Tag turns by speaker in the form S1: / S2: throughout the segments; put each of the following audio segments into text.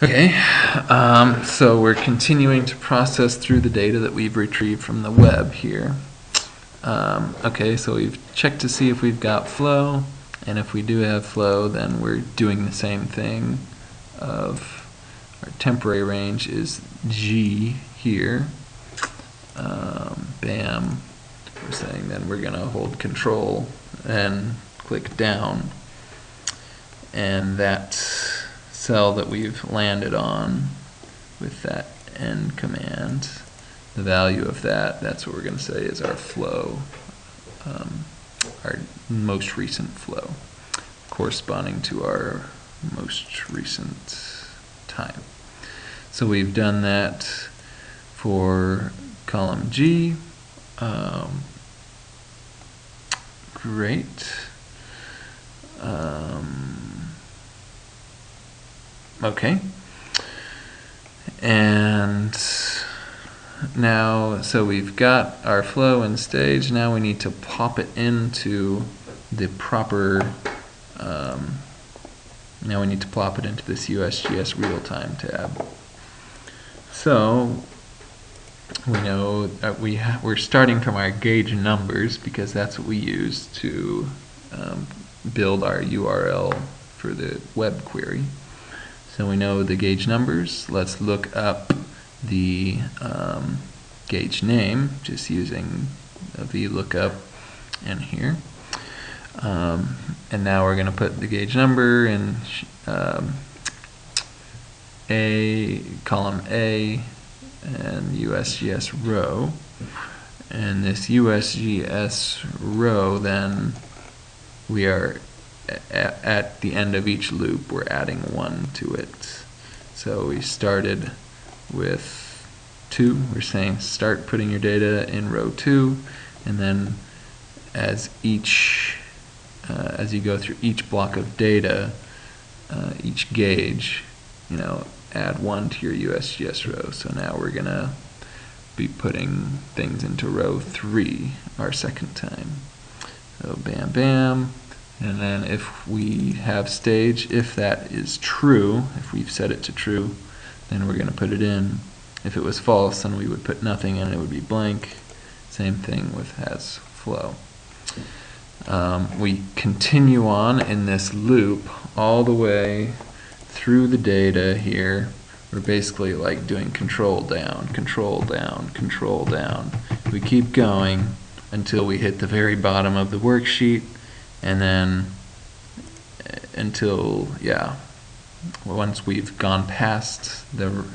S1: Okay, so we're continuing to process through the data that we've retrieved from the web here. Okay, so we've checked to see if we've got flow, and if we do have flow, then we're doing the same thing of our temporary range is G here. Bam. We're saying then we're going to hold control and click down, and that cell that we've landed on with that end command, the value of that's what we're going to say is our flow, our most recent flow, corresponding to our most recent time. So we've done that for column G. Great. Okay. And now, so we've got our flow and stage. Now we need to pop it into the proper, now we need to plop it into this USGS real-time tab. So we know that we're starting from our gauge numbers because that's what we use to build our URL for the web query. So we know the gauge numbers. Let's look up the gauge name just using a VLOOKUP in here. And now we're going to put the gauge number in column A and USGS row. And this USGS row, then we are at the end of each loop, we're adding 1 to it. So we started with 2. We're saying start putting your data in row 2, and then as you go through each block of data, each gauge, add 1 to your USGS row. So now we're gonna be putting things into row 3 our second time. So bam, bam. And then if we have stage, if that is true, if we've set it to true, then we're going to put it in. If it was false, then we would put nothing in, it would be blank. Same thing with has flow. We continue on in this loop all the way through the data here. We're basically like doing control down, control down, control down. We keep going until we hit the very bottom of the worksheet. And then until, once we've gone past the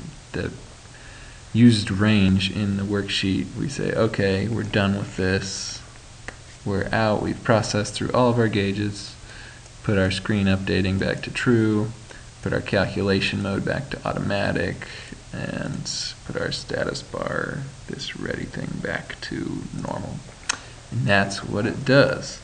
S1: used range in the worksheet, we say, okay, we're done with this. We're out. We've processed through all of our gauges, put our screen updating back to true, put our calculation mode back to automatic, and put our status bar, this ready thing, back to normal. And that's what it does.